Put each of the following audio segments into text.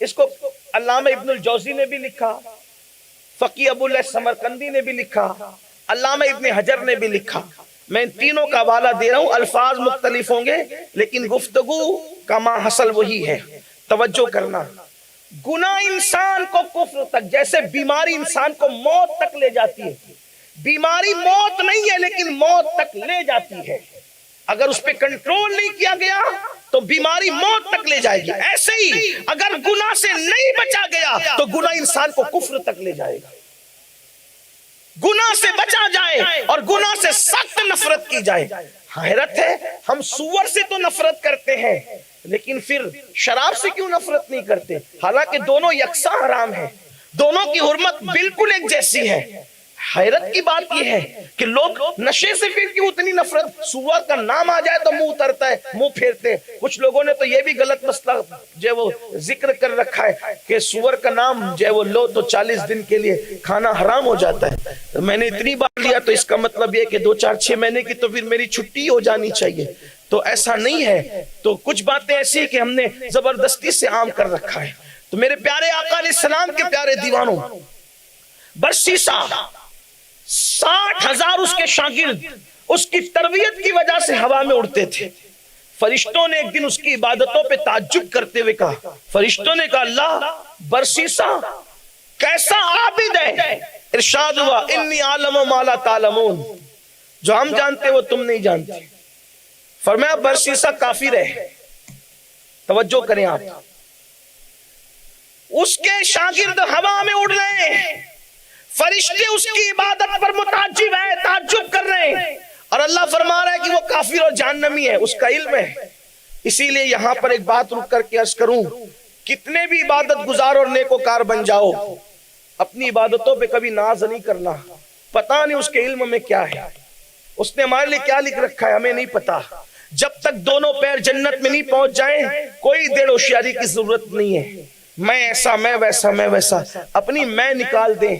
اس کو علامہ ابن الجوزی نے بھی لکھا، فقی ابو اللہ سمرقندی نے بھی لکھا، علامہ ابن حجر نے بھی لکھا. میں ان تینوں کا حوالہ دے رہا ہوں. الفاظ مختلف ہوں گے لیکن گفتگو کا ماحصل وہی ہے. توجہ کرنا. گناہ انسان کو کفر تک، جیسے بیماری انسان کو موت تک لے جاتی ہے. بیماری موت نہیں ہے لیکن موت تک لے جاتی ہے. اگر اس پہ کنٹرول نہیں کیا گیا تو بیماری موت تک لے جائے گی. ایسے ہی اگر گناہ سے نہیں بچا گیا تو گناہ انسان کو کفر تک لے جائے گا. گناہ سے بچا جائے اور گناہ سے سخت نفرت کی جائے. حیرت ہے، ہم سور سے تو نفرت کرتے ہیں لیکن پھر شراب سے کیوں نفرت نہیں کرتے؟ حالانکہ دونوں یکساں حرام ہیں، دونوں کی حرمت بالکل ایک جیسی ہے. حیرت کی بات یہ ہے کہ لوگ نشے سے پھر کیوں اتنی نفرت؟ سور کا نام آ جائے تو منہ اترتا ہے، منہ پھیرتے. کچھ لوگوں نے تو یہ بھی غلط مسئلہ جو وہ ذکر کر رکھا ہے کہ سور کا نام جو وہ لو تو 40 دن کے لیے کھانا حرام ہو جاتا ہے. میں نے اتنی بار لیا تو اس کا مطلب یہ کہ 2 4 6 مہینے کی تو پھر میری چھٹی ہو جانی چاہیے. تو ایسا نہیں ہے. تو کچھ باتیں ایسی کہ ہم نے زبردستی سے عام کر رکھا ہے. تو میرے پیارے آقا علیہ السلام کے پیارے دیوانوں، برسیسا 60,000 اس کے شاگرد اس کی تربیت کی وجہ سے ہوا میں اڑتے تھے. فرشتوں نے ایک دن اس کی عبادتوں پہ تعجب کرتے ہوئے کہا، فرشتوں نے کہا اللہ برسیسا کیسا عابد ہے. ارشاد ہوا انی عالم ما لا تعلمون، جو ہم جانتے وہ تم نہیں جانتے. فرمایا برسیسا کافر ہے. توجہ کریں آپ، اس کے شاگرد ہوا میں اڑ رہے ہیں، فرشتے اس کی عبادت پر متعجب ہیں، تعجب کر رہے ہیں، اور اللہ فرما رہا ہے کہ وہ کافر اور جہنمی ہے. اس کا علم ہے. اسی لیے یہاں پر ایک بات رک کر کے عرض کروں، کتنے بھی عبادت گزار اور نیکوکار بن جاؤ، اپنی عبادتوں پہ کبھی ناز نہیں کرنا. پتہ نہیں اس کے علم میں کیا ہے، اس نے ہمارے لیے کیا لکھ رکھا ہے ہمیں نہیں پتا. جب تک دونوں پیر جنت میں نہیں پہنچ جائیں کوئی دیر ہوشیاری کی ضرورت نہیں ہے. میں ایسا، میں ویسا، میں ویسا، اپنی میں نکال دیں.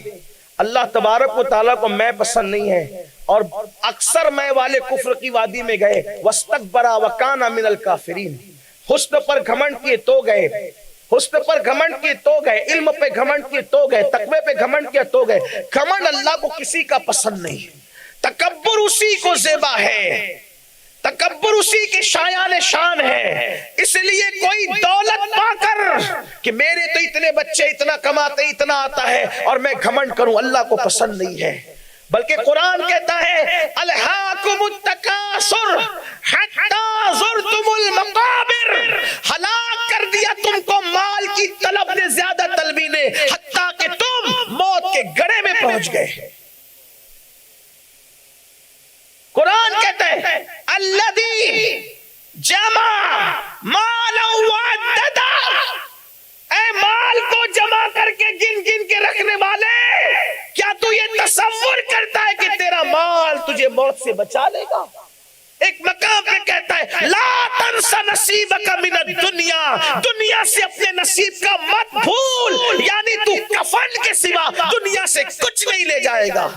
اللہ تبارک و تعالیٰ کو میں پسند نہیں ہے، اور اکثر میں والے کفر کی وادی میں گئے. وَاسْتَكْبَرَ وَكَانَ مِنَ الْكَافِرِينَ. حسن پر گھمنڈ کیے تو گئے، حسن پر گھمنڈ کیے تو گئے، علم پہ گھمنڈ کیے تو گئے، تقوی پہ گھمنڈ کیا تو گئے. گھمنڈ اللہ کو کسی کا پسند نہیں. تکبر اسی کو زیبا ہے، تکبر اسی کے شایان شان ہے. اس لیے کوئی دولت پا کر کہ میرے تو اتنے بچے اتنا کماتے اتنا آتا ہے اور میں گھمنڈ کروں، اللہ کو پسند نہیں ہے. بلکہ قرآن کہتا ہے الہاکم التکاثر حتی زرتم المقابر، ہلاک کر دیا تم کو مال کی طلب نے، زیادہ طلبی نے، حتیٰ کہ تم موت کے گڑھے میں پہنچ گئے. قرآن کہتا ہے الذی جمع مالا وعددا، اے مال کو جمع کر کے گن گن کے رکھنے والے، کیا تو یہ تصور کرتا ہے کہ تیرا مال تجھے موت سے بچا لے گا؟ ایک مقام پہ کہتا ہے لا تنس نصیبک من الدنیا، دنیا سے اپنے نصیب کا مت بھول، یعنی تو کفن کے سوا دنیا سے کچھ نہیں لے جائے گا.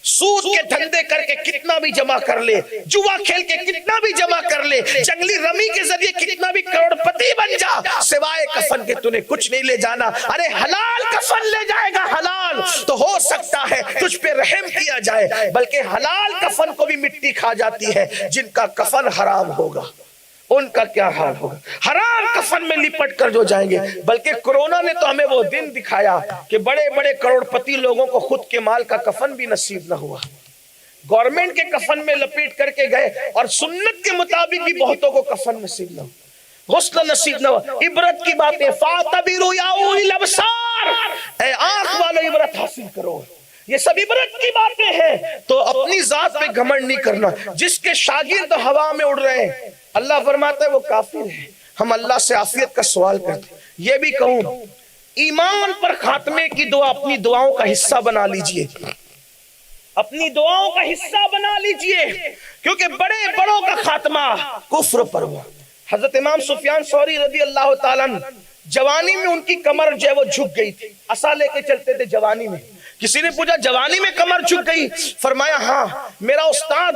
سود کے دھندے کر کے کتنا بھی جمع کر لے، جوا کھیل کے کتنا بھی جمع کر لے، جنگلی رمی کے ذریعے کتنا بھی کروڑپتی بن جا، سوائے کفن کے تُنے کچھ نہیں لے جانا. ارے حلال کفن لے جائے گا، حلال تو ہو سکتا ہے تجھ پہ رحم کیا جائے، بلکہ حلال کفن کو بھی مٹی کھا جاتی ہے. جن کا کفن حرام ہوگا ان کا کیا حال ہوگا، حرام کفن میں لپٹ کر جو جائیں گے. بلکہ کرونا نے تو ہمیں وہ دن دکھایا کہ بڑے بڑے کروڑپتی لوگوں کو خود کے مال کا کفن بھی نصیب نہ ہوا، گورنمنٹ کے کفن میں لپیٹ کر کے گئے، اور سنت کے مطابق بھی بہتوں کو کفن نصیب نہ ہوا، غسل نصیب نہ ہوا. عبرت کی باتیں فَاعْتَبِرُوا يَا أُولِي الْأَبْصَارِ، اے آنکھ والو عبرت حاصل کرو. یہ سب عبرت کی باتیں ہیں. تو اپنی ذات پہ گھمنڈ نہیں کرنا. جس کے شاگرد ہوا میں اڑ رہے ہیں اللہ فرماتا ہے وہ کافر ہے. ہم اللہ سے عافیت کا سوال کرتے ہیں. یہ بھی کہوں ایمان پر خاتمے کی دعا اپنی دعاؤں کا حصہ بنا لیجئے، اپنی دعاؤں کا حصہ بنا لیجئے، کیونکہ بڑے بڑوں کا خاتمہ کفر پر ہوا. حضرت امام سفیان ثوری رضی اللہ تعالیٰ جوانی میں ان کی کمر جو ہے وہ جھک گئی تھی، عصا لے کے چلتے تھے جوانی میں. کسی نے پوچھا جوانی میں کمر جھک گئی؟ فرمایا ہاں، میرا استاد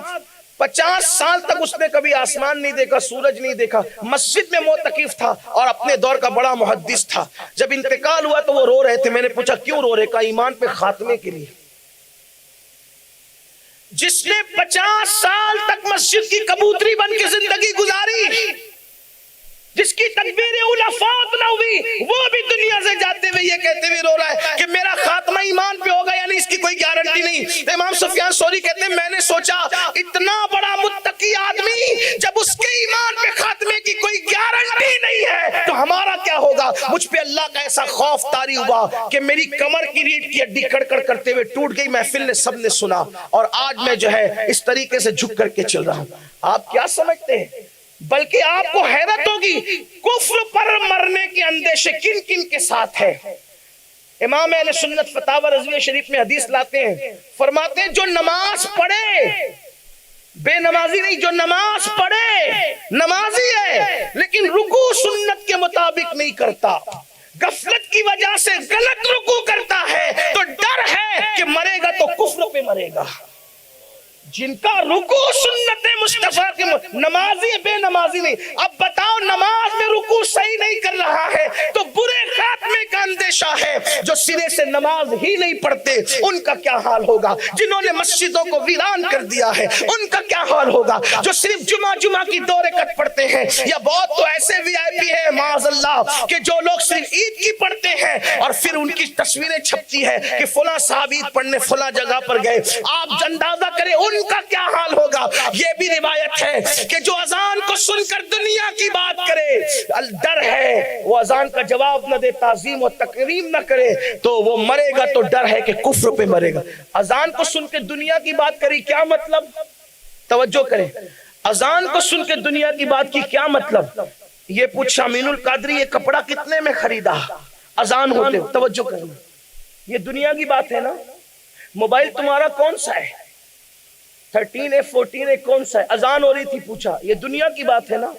50 سال تک اس نے کبھی آسمان نہیں دیکھا، سورج نہیں دیکھا، مسجد میں معتکف تھا اور اپنے دور کا بڑا محدث تھا۔ جب انتقال ہوا تو وہ رو رہے تھے، میں نے پوچھا کیوں رو رہے؟ کہا ایمان پہ خاتمے کے لیے۔ جس نے 50 سال تک مسجد کی کبوتری بن کے زندگی گزاری، جس کی تکبیر اولا فوت نہ ہوئی، وہ بھی دنیا سے جاتے ہوئے یہ کہتے ہوئے رو رہا ہے کہ میرا خاتمہ ایمان پہ ہوگا، یعنی اس کی کوئی گارنٹی نہیں۔ امام سفیان ثوری کہتے ہیں میں نے سوچا اتنا بڑا متقی آدمی جب اس کے ایمان پہ خاتمے کی کوئی گارنٹی نہیں ہے تو ہمارا کیا ہوگا؟ مجھ پہ اللہ کا ایسا خوف طاری ہوا کہ میری کمر کی ریڑھ کی ہڈی کڑکڑ کرتے ہوئے ٹوٹ گئی، محفل نے سب نے سنا، اور آج میں جو ہے اس طریقے سے جھک کر کے چل رہا ہوں۔ آپ کیا سمجھتے ہیں؟ بلکہ آپ کو حیرت ہوگی کفر پر مرنے کے اندیشے کن کن کے ساتھ ہے۔ امام اہل سنت فتاوی رضویہ شریف میں حدیث لاتے ہیں، فرماتے ہیں جو نماز پڑھے، بے نمازی نہیں، جو نماز پڑھے نمازی ہے لیکن رکوع سنت کے مطابق نہیں کرتا، غفلت کی وجہ سے غلط رکوع کرتا ہے، تو ڈر ہے کہ مرے گا تو کفر پہ مرے گا۔ جن کا رکوع سنت مصطفیٰ کے نمازی ہے، بے نمازی نہیں۔ اب بتاؤ نماز میں رکوع صحیح نہیں کر رہا ہے تو برے خاتمے کا اندیشہ ہے۔ جو سرے سے نماز ہی نہیں پڑھتے ان کا کیا حال ہوگا؟ جنہوں نے مسجدوں کو ویران کر دیا ہے ان کا کیا حال ہوگا؟ جو صرف جمعہ کی 2 رکعت پڑھتے ہیں، یا بہت تو ایسے وی آئی پی ہیں معاذ اللہ کہ جو لوگ صرف عید کی پڑھتے ہیں اور پھر ان کی تصویریں چھپتی ہے کہ فلاں صاحب عید پڑھنے فلاں جگہ پر گئے۔ آپ اندازہ کریں ان کا کیا حال ہوگا۔ یہ بھی روایت ہے کہ جو اذان کو سن کر دنیا کی بات کرے، ڈر ہے وہ اذان کا جواب نہ دے، تعظیم و تکریم نہ کرے تو وہ مرے گا تو ڈر ہے کہ کفر پہ مرے گا۔ اذان کو سن کے دنیا کی بات کری کیا مطلب؟ توجہ کریں، اذان کو سن کے دنیا کی بات کی کیا مطلب؟ یہ پوچھ امین القادری یہ کپڑا کتنے میں خریدا؟ اذان ہوتے ہو، توجہ کریں، یہ دنیا کی بات ہے نا۔ موبائل تمہارا کون سا ہے؟ 13 ہے 14 ہے کون سا ہے؟ اذان ہو رہی تھی پوچھا، یہ دنیا کی بات ہے نا۔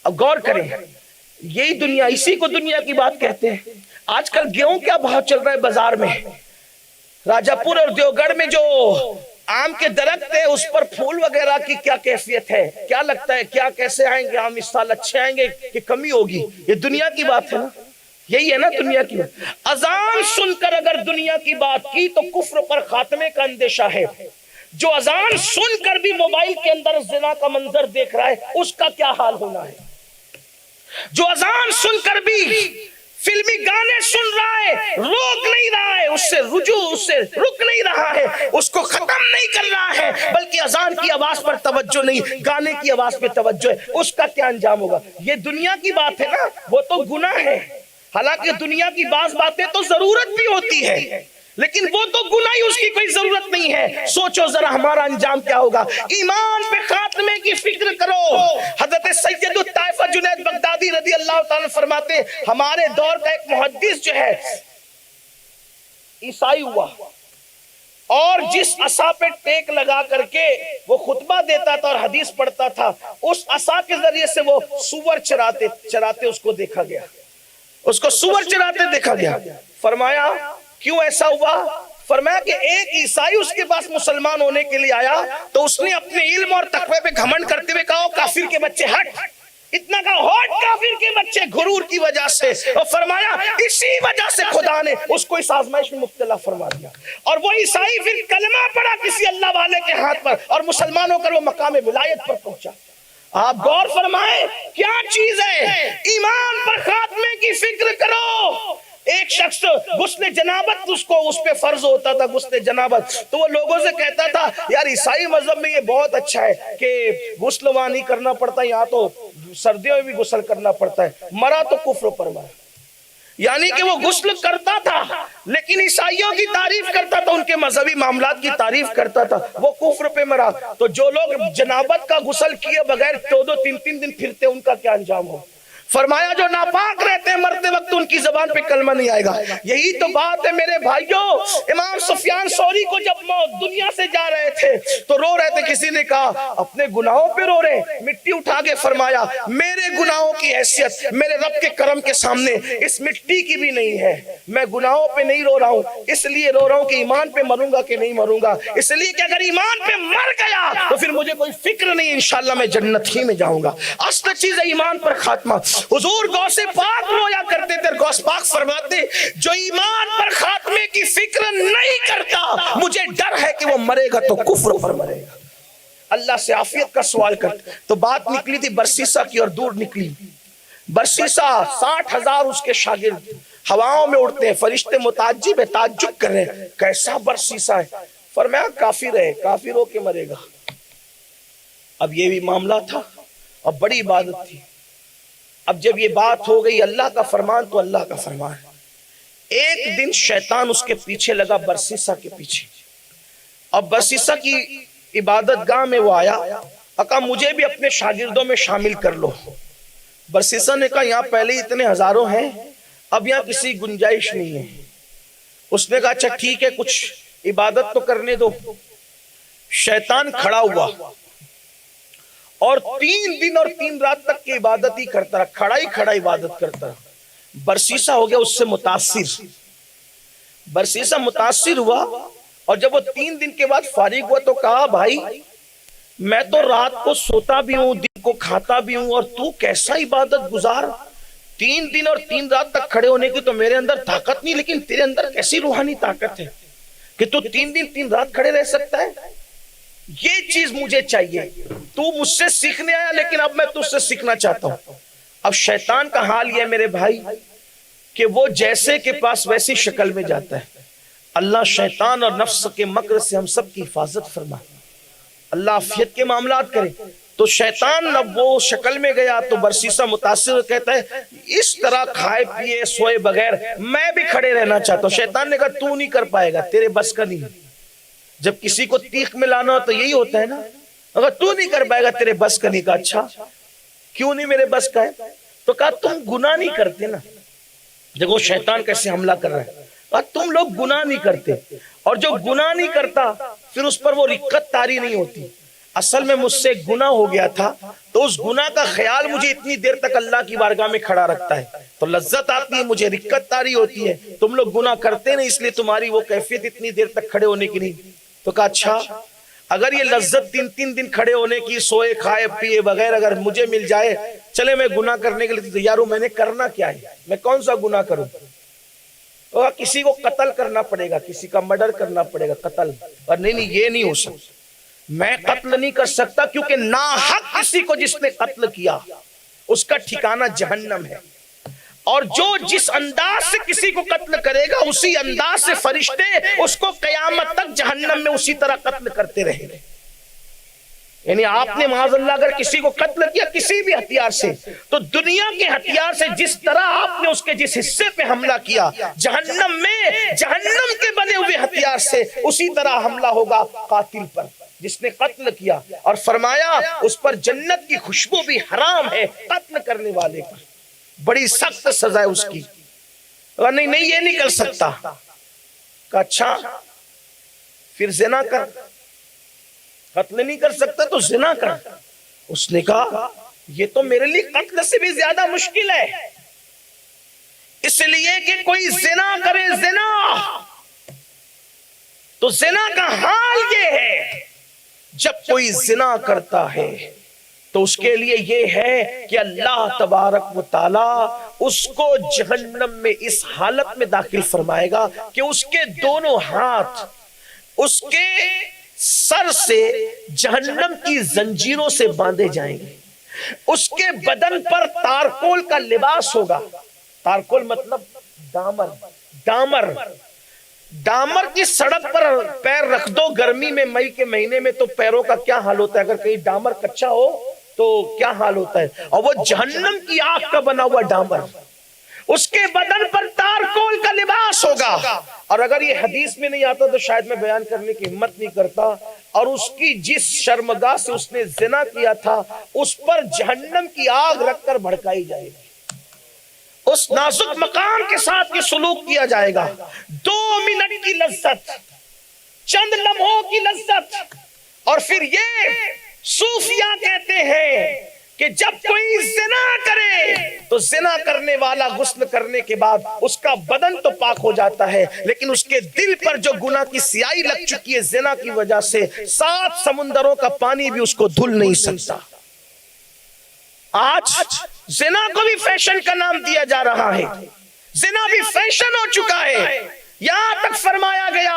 اب غور کریں، یہی دنیا، اسی کو دنیا کی بات کہتے ہیں۔ آج کل گیہوں کیا بھاؤ چل رہا ہے بازار میں؟ راجہ پور اور دیوگڑھ میں جو آم کے درخت ہے اس پر پھول وغیرہ کی کیا کیفیت ہے؟ کیا لگتا ہے کیا کیسے آئیں گے آم اس سال؟ اچھے آئیں گے کہ کمی ہوگی؟ یہ دنیا کی بات ہے نا، یہی ہے نا دنیا کی بات۔ اذان سن کر اگر دنیا کی بات کی تو کفر پر خاتمے کا اندیشہ ہے۔ جو اذان سن کر بھی موبائل کے اندر زنا کا منظر دیکھ رہا ہے اس کا کیا حال ہونا ہے؟ جو اذان سن کر بھی فلمی گانے سن رہا ہے، روک نہیں رہا ہے، اس سے رک نہیں رہا ہے، اس کو ختم نہیں کر رہا ہے، بلکہ اذان کی آواز پر توجہ نہیں، گانے کی آواز پہ توجہ ہے، اس کا کیا انجام ہوگا؟ یہ دنیا کی بات ہے نا، وہ تو گناہ ہے۔ حالانکہ دنیا کی بعض باتیں تو ضرورت بھی ہوتی ہے لیکن وہ تو گناہ ہی، اس کی کوئی ضرورت نہیں ہے۔ سوچو ذرا ہمارا انجام کیا ہوگا؟ ایمان پہ خاتمے کی فکر کرو۔ حضرت سید الطائفہ جنید بغدادی رضی اللہ تعالیٰ فرماتے ہیں ہمارے دور کا ایک محدث جو ہے عیسائی ہوا، اور جس عصا پہ ٹیک لگا کر کے وہ خطبہ دیتا تھا اور حدیث پڑھتا تھا، اس عصا کے ذریعے سے وہ سور چراتے اس کو دیکھا گیا، اس کو سور چراتے دیکھا گیا۔ فرمایا کیوں ایسا ہوا؟ فرمایا کہ ایک عیسائی اس کے پاس مسلمان ہونے کے لیے آیا تو اس نے اپنے علم اور تقوی پہ گھمنڈ کرتے ہوئے کہا کافر کے بچے ہٹ، اتنا کہا ہٹ کافر کے بچے، غرور کی وجہ سے، اور فرمایا اسی وجہ سے خدا نے اس کو اس آزمائش میں مبتلا فرما دیا، اور وہ عیسائی پھر کلمہ پڑھا کسی اللہ والے کے ہاتھ پر اور مسلمان ہو کر وہ مقام ولایت پر پہنچا۔ آپ غور فرمائیں کیا چیز ہے؟ ایمان پر خاتمے کی فکر کرو۔ ایک شخص غسل جنابت اس پہ فرض ہوتا تھا، غسل جنابت، تو وہ لوگوں سے کہتا تھا یار عیسائی مذہب میں یہ بہت اچھا ہے کہ غسل وہاں نہیں کرنا پڑتا، یہاں تو سردیوں میں بھی غسل کرنا پڑتا ہے۔ مرا تو کفر پر مرا، یعنی کہ وہ غسل کرتا تھا لیکن عیسائیوں کی تعریف کرتا تھا، ان کے مذہبی معاملات کی تعریف کرتا تھا، وہ کفر پہ مرا۔ تو جو لوگ جنابت کا غسل کیے بغیر 2-2 3-3 دن پھرتے ان کا کیا انجام ہو؟ فرمایا جو ناپاک رہتے ہیں مرتے وقت ان کی زبان پہ کلمہ نہیں آئے گا. یہی تو بات ہے میرے بھائیوں. امام سفیان ثوری کو جب دنیا سے جا رہے تھے تو رو رہے تھے. کسی نے کہا اپنے گناہوں پہ رو رہے, مٹی اٹھا کے فرمایا میرے گناہوں کی حیثیت میرے رب کے کرم کے سامنے اس مٹی کی بھی نہیں ہے. میں گناہوں پہ نہیں رو رہا ہوں, اس لیے رو رہا ہوں کہ ایمان پہ مروں گا کہ نہیں مروں گا. اس لیے کہ اگر ایمان پہ مر گیا تو پھر مجھے کوئی فکر نہیں, انشاءاللہ میں جنت ہی میں جاؤں گا. اصل چیز ہے ایمان پر خاتمہ. حضور غوث پاک رویا کرتے تھے, غوث پاک فرماتے جو ایمان پر خاتمے کی فکر نہیں کرتا مجھے ڈر ہے کہ وہ مرے گا تو کفر پر مرے گا. اللہ سے عافیت کا سوال کرتے تو بات نکلی تھی برسیسا کی اور دور نکلی. برسیسا 60,000 اس کے شاگرد ہواؤں میں اڑتے ہیں, فرشتے متعجب ہے, تعجب کر رہے ہیں کیسا برسیسا ہے. فرمایا کافر ہے, کافر ہو کے مرے گا. اب یہ بھی معاملہ تھا اور بڑی عبادت تھی. اب جب یہ بات ہو گئی اللہ کا فرمان تو اللہ کا فرمان. ایک دن شیطان اس کے پیچھے لگا, برسیسا کے پیچھے. اب برسیسا کی عبادت گاہ میں وہ آیا, کہا مجھے بھی اپنے شاگردوں میں شامل کر لو. برسیسا نے کہا یہاں پہلے اتنے ہزاروں ہیں, اب یہاں کسی گنجائش نہیں ہے. اس نے کہا اچھا ٹھیک ہے کچھ عبادت تو کرنے دو. شیطان کھڑا ہوا اور 3 دن اور 3 رات تک کی عبادت ہی کرتا رہا, کھڑا ہی کھڑا عبادت کرتا رہا. برسیسا ہو گیا اس سے متاثر. برسیسا متاثر ہوا اور جب وہ 3 دن کے بعد فارغ ہوا تو کہا بھائی میں تو رات کو سوتا بھی ہوں دن کو کھاتا بھی ہوں اور تو کیسا عبادت گزار. 3 دن اور 3 رات تک کھڑے ہونے کی تو میرے اندر طاقت نہیں, لیکن تیرے اندر کیسی روحانی طاقت ہے کہ تو 3 دن 3 رات کھڑے رہ سکتا ہے. یہ چیز مجھے چاہیے. تو مجھ سے سیکھنے آیا لیکن اب میں تجھ سے سیکھنا چاہتا ہوں. اب شیطان کا حال یہ ہے میرے بھائی کہ وہ جیسے کے پاس ویسی شکل میں جاتا ہے. اللہ شیطان اور نفس کے مکر سے ہم سب کی حفاظت فرمائے, اللہ عافیت کے معاملات کرے. تو شیطان اب وہ شکل میں گیا تو برسیسا متاثر کہتا ہے اس طرح کھائے پیے سوئے بغیر میں بھی کھڑے رہنا چاہتا ہوں. شیطان نے کہا تو نہیں کر پائے گا, تیرے بس کا نہیں. جب کسی کو تیخ میں لانا ہو تو یہی ہوتا ہے نا, اگر تو نہیں کر پائے گا تیرے بس کا نہیں. کہا اچھا کیوں نہیں میرے بس کا ہے؟ تو کہا تم گناہ نہیں کرتے نا. دیکھو شیطان کیسے حملہ کر رہا ہے. کہا تم لوگ گناہ نہیں کرتے, اور جو گناہ نہیں کرتا پھر اس پر وہ رقت طاری نہیں ہوتی. اصل میں مجھ سے ایک گناہ ہو گیا تھا تو اس گناہ کا خیال مجھے اتنی دیر تک اللہ کی بارگاہ میں کھڑا رکھتا ہے تو لذت آتی ہے, مجھے رقت طاری ہوتی ہے. تم لوگ گناہ کرتے نہیں اس لیے تمہاری وہ کیفیت اتنی دیر تک کھڑے ہونے کی نہیں. تو کہا اچھا اگر یہ لذت 3 دن کھڑے ہونے کی سوئے کھائے پیے بغیر اگر مجھے مل جائے, چلے میں گناہ کرنے کے لیے تیار ہوں. میں نے کرنا کیا ہے, میں کون سا گناہ کروں؟ کسی کو قتل کرنا پڑے گا, کسی کا مرڈر کرنا پڑے گا, قتل. اور نہیں یہ نہیں ہو سکتا, میں قتل نہیں کر سکتا کیونکہ ناحق کسی کو جس نے قتل کیا اس کا ٹھکانہ جہنم ہے. اور جو جس انداز سے کسی کو قتل کرے گا اسی انداز سے فرشتے اس کو قیامت تک جہنم میں اسی طرح قتل کرتے رہیں گے. یعنی آپ نے معاذ اللہ اگر کسی کو قتل کیا کسی بھی ہتھیار سے تو دنیا کے ہتھیار سے جس طرح آپ نے اس کے جس حصے پہ حملہ کیا جہنم میں جہنم کے بنے ہوئے ہتھیار سے اسی طرح حملہ ہوگا قاتل پر جس نے قتل کیا. اور فرمایا اس پر جنت کی خوشبو بھی حرام ہے قتل کرنے والے پر, بڑی سخت سزا ہے اس کی. نہیں یہ نہیں کر سکتا. کہا اچھا پھر زنا کر, قتل نہیں کر سکتا تو زنا کر. اس نے کہا یہ تو میرے لیے قتل سے بھی زیادہ مشکل ہے, اس لیے کہ کوئی زنا کرے زنا تو زنا کا حال یہ ہے جب کوئی زنا کرتا ہے تو اس کے لیے یہ ہے کہ اللہ تبارک و تعالی اس کو جہنم میں اس حالت میں داخل فرمائے گا کہ اس کے دونوں ہاتھ اس کے سر سے جہنم کی زنجیروں سے باندھے جائیں گے. اس کے بدن پر تارکول کا لباس ہوگا. تارکول مطلب ڈامر. ڈامر کی سڑک پر پیر رکھ دو گرمی میں, مئی کے مہینے میں, تو پیروں کا کیا حال ہوتا ہے. اگر کہیں ڈامر کچا ہو تو کیا حال ہوتا ہے. اور وہ جہنم کی آگ کا بنا ہوا ڈامر, اس کے بدن پر تارکول کا لباس ہوگا. اور اگر یہ حدیث میں نہیں آتا تو شاید میں بیان کرنے کی ہمت نہیں کرتا. اور اس کی جس شرمگاہ سے اس نے زنا کیا تھا اس پر جہنم کی آگ رکھ کر بھڑکائی جائے گی. اس نازک مقام کے ساتھ یہ سلوک کیا جائے گا. 2 منٹ کی لذت، چند لمحوں کی لذت. اور پھر یہ صوفیہ کہتے ہیں کہ جب کوئی زنا کرے تو زنا کرنے والا غسل کرنے کے بعد اس کا بدن تو پاک ہو جاتا ہے، لیکن اس کے دل پر جو گناہ کی سیاہی لگ چکی ہے زنا کی وجہ سے، 7 سمندروں کا پانی بھی اس کو دھل نہیں سکتا. آج زنا کو بھی فیشن کا نام دیا جا رہا ہے، زنا بھی فیشن ہو چکا ہے. یہاں تک فرمایا گیا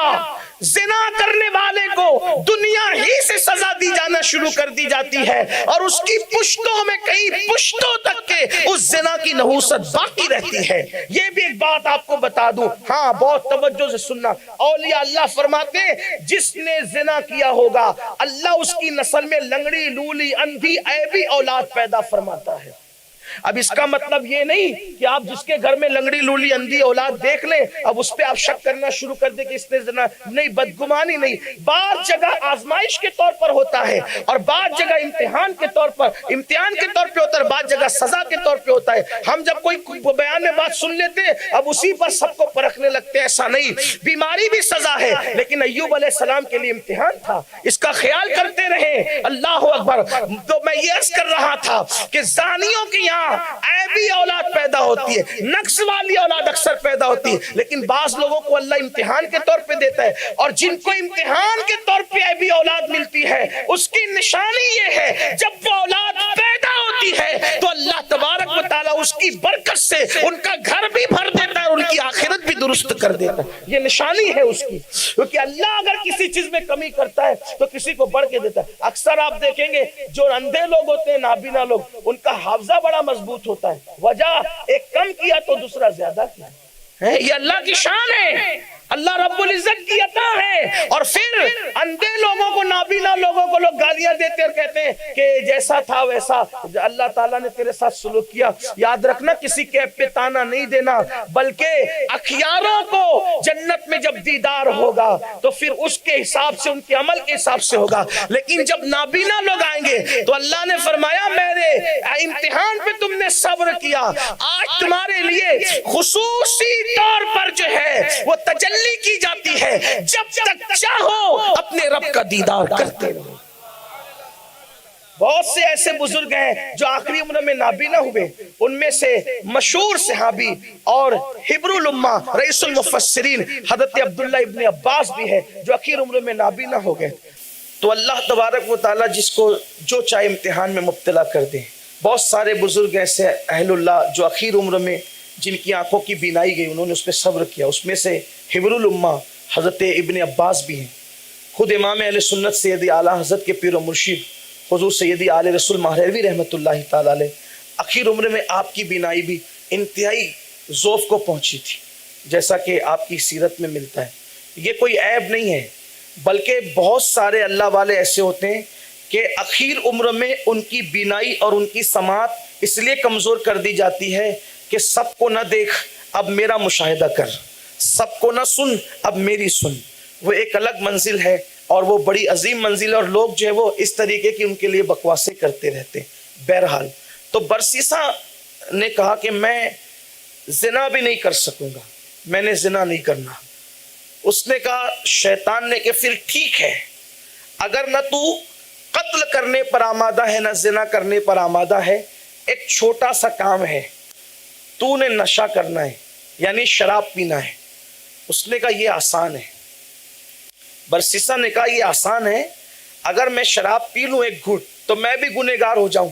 زنا کرنے والے کو دنیا ہی سے سزا دی جانا شروع کر دی جاتی ہے، اور اس کی پشتوں میں کئی پشتوں تک کے اس زنا کی نحوست باقی رہتی ہے. یہ بھی ایک بات آپ کو بتا دوں، ہاں بہت توجہ سے سننا. اولیاء اللہ فرماتے ہیں جس نے زنا کیا ہوگا اللہ اس کی نسل میں لنگڑی، لولی، اندھی، عیبی اولاد پیدا فرماتا ہے. اب اس کا مطلب یہ نہیں کہ آپ جس کے گھر میں لنگڑی، لولی، اندھی اولاد دیکھ لیں اب اس پہ آپ شک کرنا شروع کر دیں کہ اس نے زنا نہیں. بدگمانی نہیں. بعض جگہ آزمائش کے طور پر ہوتا ہے، اور بعض جگہ امتحان کے طور پر ہوتا ہے، بعض جگہ سزا کے طور پہ ہوتا ہے. ہم جب کوئی بیان میں بات سن لیتے ہیں اب اسی پر سب کو پرکھنے لگتے ہیں، ایسا نہیں. بیماری بھی سزا ہے، لیکن ایوب علیہ السلام کے لیے امتحان تھا، اس کا خیال کرتے رہے. اللہ اکبر. تو میں یہ عرض کر رہا تھا کہ زانیوں کے یہاں عیبی اولاد پیدا ہوتی ہے، نقص والی اولاد اکثر پیدا ہوتی ہے، لیکن بعض لوگوں کو اللہ امتحان کے طور پہ دیتا ہے، اور جن کو امتحان کے طور پہ عیبی اولاد ملتی ہے اس کی نشانی یہ ہے جب وہ اولاد پیدا ہوتی ہے تو اللہ تبارک و تعالیٰ اس کی برکت سے ان کا گھر بھی بھر دیتا ہے اور ان کی آخرت بھی درست کر دیتا ہے. یہ نشانی ہے اس کی، کیونکہ اللہ اگر کسی چیز میں کمی کرتا ہے تو کسی کو بڑھ کے دیتا ہے. اکثر آپ دیکھیں گے جو اندھے لوگ ہوتے ہیں، نابینا لوگ، ان کا حافظہ بڑا مضبوط ہوتا ہے. وجہ ایک کم کیا تو دوسرا زیادہ کیا. یہ اللہ کی شان ہے، اللہ رب العزت کی عطا ہے. اور پھر اندھے لوگوں کو، نابینا لوگوں کو لوگ گالیاں دیتے اور کہتے ہیں کہ جیسا تھا ویسا اللہ تعالیٰ نے تیرے ساتھ سلوک کیا. یاد رکھنا کسی کے پہ تانا نہیں دینا، بلکہ اخیاروں کو جنت میں جب دیدار ہوگا تو پھر اس کے حساب سے، ان کے عمل کے حساب سے ہوگا. لیکن جب نابینا لوگ آئیں گے تو اللہ نے فرمایا میرے امتحان پہ تم نے صبر کیا، آج تمہارے لیے خصوصی طور پر جو ہے وہ تجلی کی جاتی ہے. جب تک چاہو اپنے رب کا دیدار کرتے رہو. بہت سے ایسے بزرگ ہیں جو آخری عمر میں نابینا ہوئے، ان میں سے مشہور صحابی اور حبر الامہ رئیس المفسرین حضرت عبداللہ ابن عباس بھی ہے جو آخر عمر میں نابینا ہو گئے. تو اللہ تبارک و تعالیٰ جس کو جو چاہے امتحان میں مبتلا کر دے. بہت سارے بزرگ ایسے اہل اللہ جو آخر عمر میں جن کی آنکھوں کی بینائی گئی انہوں نے اس پہ صبر کیا. اس میں سے حبر الامہ حضرت ابن عباس بھی ہیں. خود امام اہل سنت سید اعلیٰ حضرت کے پیر و مرشد حضور سیدی آل رسول مہروی رحمۃ اللہ تعالی علیہ آخر عمر میں آپ کی بینائی بھی انتہائی ذوف کو پہنچی تھی، جیسا کہ آپ کی سیرت میں ملتا ہے. یہ کوئی عیب نہیں ہے، بلکہ بہت سارے اللہ والے ایسے ہوتے ہیں کہ اخیر عمر میں ان کی بینائی اور ان کی سماعت اس لیے کمزور کر دی جاتی ہے کہ سب کو نہ دیکھ اب میرا مشاہدہ کر، سب کو نہ سن اب میری سن. وہ ایک الگ منزل ہے اور وہ بڑی عظیم منزل ہے، اور لوگ جو ہے وہ اس طریقے کی ان کے لیے بکواسیں کرتے رہتے. بہرحال تو برسیسا نے کہا کہ میں زنا بھی نہیں کر سکوں گا، میں نے زنا نہیں کرنا. اس نے کہا شیطان نے کہ پھر ٹھیک ہے، اگر نہ تو قتل کرنے پر آمادہ ہے نہ زنا کرنے پر آمادہ ہے، ایک چھوٹا سا کام ہے، تو نے نشہ کرنا ہے، یعنی شراب پینا ہے. اس نے کہا یہ آسان ہے. برسیسا نے کہا یہ آسان ہے، اگر میں شراب پی لوں ایک گھٹ تو میں بھی گنہگار ہو جاؤں،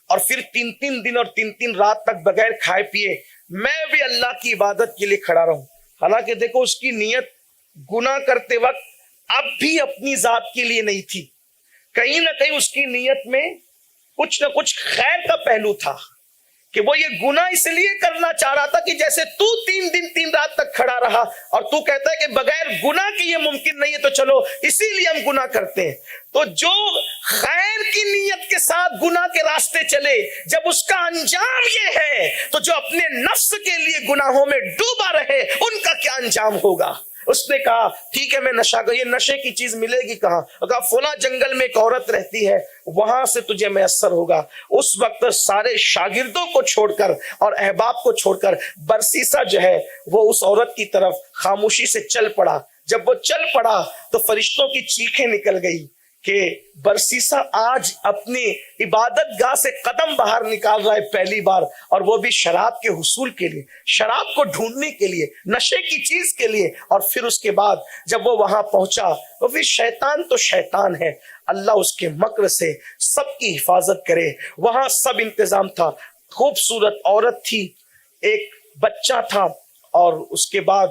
اور پھر 3 دن اور 3 رات تک بغیر کھائے پیے میں بھی اللہ کی عبادت کے لیے کھڑا رہوں. حالانکہ دیکھو اس کی نیت گناہ کرتے وقت اب بھی اپنی ذات کے لیے نہیں تھی، کہیں نہ کہیں اس کی نیت میں کچھ نہ کچھ خیر کا پہلو تھا کہ وہ یہ گناہ اس لیے کرنا چاہ رہا تھا کہ جیسے تو 3 دن 3 رات تک کھڑا رہا اور تو کہتا ہے کہ بغیر گناہ کے یہ ممکن نہیں ہے تو چلو اسی لیے ہم گناہ کرتے ہیں. تو جو خیر کی نیت کے ساتھ گناہ کے راستے چلے، جب اس کا انجام یہ ہے تو جو اپنے نفس کے لیے گناہوں میں ڈوبا رہے ان کا کیا انجام ہوگا. اس نے کہا ٹھیک ہے میں نشہ کروں، یہ نشے کی چیز ملے گی کہاں؟ کہا فلاں جنگل میں ایک عورت رہتی ہے، وہاں سے تجھے میسر ہوگا۔ اس وقت سارے شاگردوں کو چھوڑ کر اور احباب کو چھوڑ کر برسیسا جو ہے وہ اس عورت کی طرف خاموشی سے چل پڑا۔ جب وہ چل پڑا تو فرشتوں کی چیخیں نکل گئی کہ برسیسا آج اپنی عبادت گاہ سے قدم باہر نکال رہا ہے پہلی بار، اور وہ بھی شراب کے حصول کے لیے، شراب کو ڈھونڈنے کے لیے، نشے کی چیز کے لیے۔ اور پھر اس کے بعد جب وہ وہاں پہنچا تو پھر شیطان تو شیطان ہے، اللہ اس کے مکر سے سب کی حفاظت کرے۔ وہاں سب انتظام تھا، خوبصورت عورت تھی، ایک بچہ تھا، اور اس کے بعد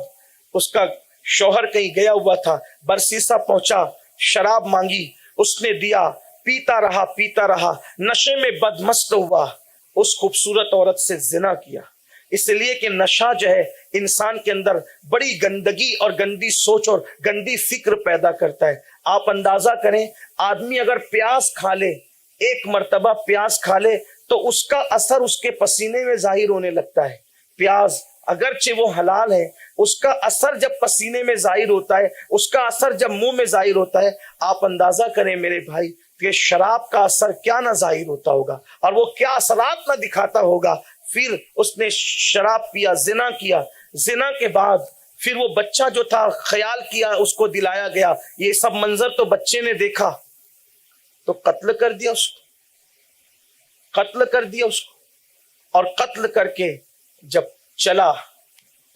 اس کا شوہر کہیں گیا ہوا تھا۔ برسیسا پہنچا، شراب مانگی، اس نے دیا، پیتا رہا، نشے میں بدمست ہوا، اس خوبصورت عورت سے زنا کیا۔ اس لیے کہ نشہ جو ہے انسان کے اندر بڑی گندگی اور گندی سوچ اور گندی فکر پیدا کرتا ہے۔ آپ اندازہ کریں، آدمی اگر پیاز کھا لے، ایک مرتبہ پیاز کھا لے تو اس کا اثر اس کے پسینے میں ظاہر ہونے لگتا ہے۔ پیاز اگرچہ وہ حلال ہے، اس کا اثر جب پسینے میں ظاہر ہوتا ہے، اس کا اثر جب منہ میں ظاہر ہوتا ہے، آپ اندازہ کریں میرے بھائی کہ شراب کا اثر کیا نہ ظاہر ہوتا ہوگا اور وہ کیا اثرات نہ دکھاتا ہوگا۔ پھر اس نے شراب پیا، زنا کیا، زنا کے بعد پھر وہ بچہ جو تھا خیال کیا اس کو دلایا گیا، یہ سب منظر تو بچے نے دیکھا تو قتل کر دیا اس کو، اور قتل کر کے جب چلا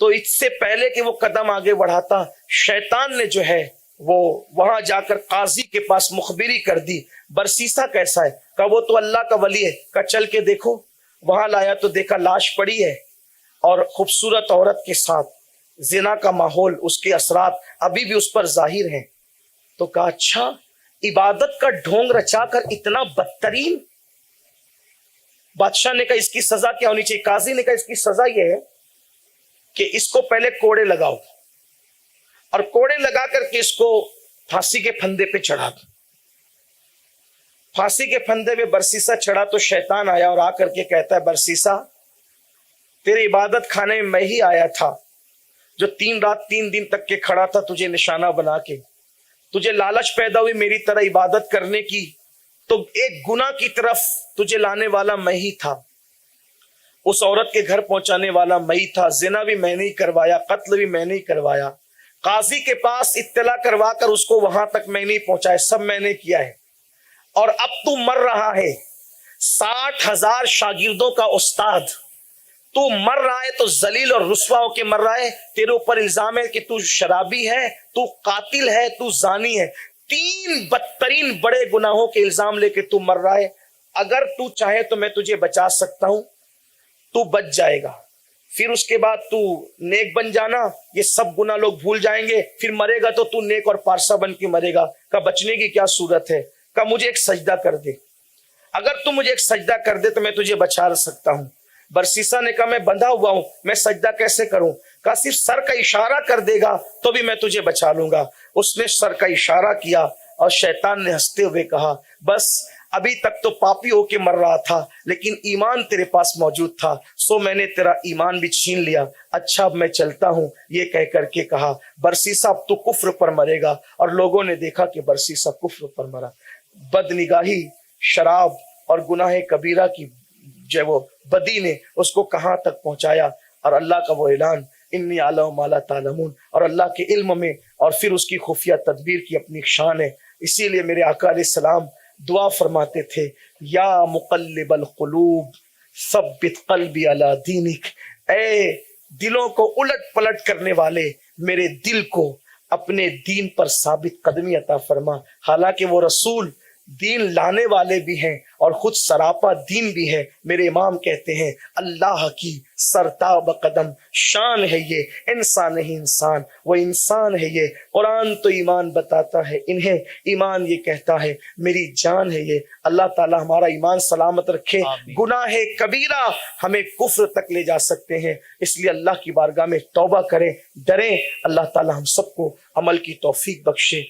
تو اس سے پہلے کہ وہ قدم آگے بڑھاتا، شیطان نے جو ہے وہ وہاں جا کر قاضی کے پاس مخبری کر دی، برسیسا کیسا ہے؟ کہا وہ تو اللہ کا ولی ہے۔ کہا چل کے دیکھو۔ وہاں لایا تو دیکھا لاش پڑی ہے اور خوبصورت عورت کے ساتھ زنا کا ماحول، اس کے اثرات ابھی بھی اس پر ظاہر ہیں۔ تو کہا اچھا، عبادت کا ڈھونگ رچا کر اتنا بدترین۔ بادشاہ نے کہا اس کی سزا کیا ہونی چاہیے؟ قاضی نے کہا اس کی سزا یہ ہے کہ اس کو پہلے کوڑے لگاؤ اور کوڑے لگا کر کے اس کو پھانسی کے پھندے پہ چڑھا دو۔ پھانسی کے پھندے پہ برسیسا چڑھا تو شیطان آیا اور آ کر کے کہتا ہے برسیسا تیری عبادت خانے میں ہی آیا تھا جو 3 رات 3 دن تک کے کھڑا تھا تجھے نشانہ بنا کے، تجھے لالچ پیدا ہوئی میری طرح عبادت کرنے کی تو ایک گناہ کی طرف تجھے لانے والا میں ہی تھا، اس عورت کے گھر پہنچانے والا میں ہی تھا، زنا بھی میں نے ہی کروایا، قتل بھی میں نے ہی کروایا، قاضی کے پاس اطلاع کروا کر اس کو وہاں تک میں نے پہنچایا، سب میں نے کیا ہے۔ اور اب تو مر رہا ہے 60,000 شاگردوں کا استاد، تو مر رہا ہے تو ذلیل اور رسوا ہو کے مر رہا ہے، تیرے اوپر الزام ہے کہ تو شرابی ہے، تو قاتل ہے، تو زانی ہے، 3 بدترین بڑے گناہوں کے الزام لے کے تو مر رہا ہے۔ اگر تو چاہے تو میں تجھے بچا سکتا ہوں، تو بچ جائے گا، پھر اس کے بعد تو نیک بن جانا، یہ سب گناہ لوگ بھول جائیں گے، پھر مرے گا تو نیک اور پارسا بن کے مرے گا۔ کہ بچنے کی کیا صورت ہے؟ کہ مجھے ایک سجدہ کر دے، اگر تو مجھے ایک سجدہ کر دے تو میں تجھے بچا سکتا ہوں۔ برسیسا نے کہا میں بندھا ہوا ہوں، میں سجدہ کیسے کروں؟ کہا صرف سر کا اشارہ کر دے گا تو بھی میں تجھے بچا لوں گا۔ اس نے سر کا اشارہ کیا اور شیطان نے ہنستے ہوئے کہا بس ابھی تک تو پاپی ہو کے مر رہا تھا لیکن ایمان تیرے پاس موجود تھا، سو میں نے تیرا ایمان بھی چھین لیا، اچھا اب میں چلتا ہوں۔ یہ کہہ کر کے کہا برسیسا اب تو کفر پر مرے گا، اور لوگوں نے دیکھا کہ برسیسا کفر پر مرا۔ بد نگاہی، شراب اور گناہ کبیرہ کی جو وہ بدی نے اس کو کہاں تک پہنچایا، اور اللہ کا وہ اعلان انی اعلم ما لا تعلمون، اور اللہ کے علم میں اور پھر اس کی خفیہ تدبیر کی اپنی شان ہے۔ اسی لیے میرے آقا علیہ السلام دعا فرماتے تھے یا مقلب القلوب ثبت قلبی علی دینک، اے دلوں کو الٹ پلٹ کرنے والے میرے دل کو اپنے دین پر ثابت قدمی عطا فرما۔ حالانکہ وہ رسول دین لانے والے بھی ہیں اور خود سراپا دین بھی ہے۔ میرے امام کہتے ہیں اللہ کی سرتاب قدم شان ہے یہ، انسان نہیں انسان، وہ انسان ہے یہ۔ قرآن تو ایمان بتاتا ہے انہیں، ایمان یہ کہتا ہے میری جان ہے یہ۔ اللہ تعالی ہمارا ایمان سلامت رکھے، گناہ کبیرہ ہمیں کفر تک لے جا سکتے ہیں، اس لیے اللہ کی بارگاہ میں توبہ کریں، ڈریں۔ اللہ تعالی ہم سب کو عمل کی توفیق بخشے۔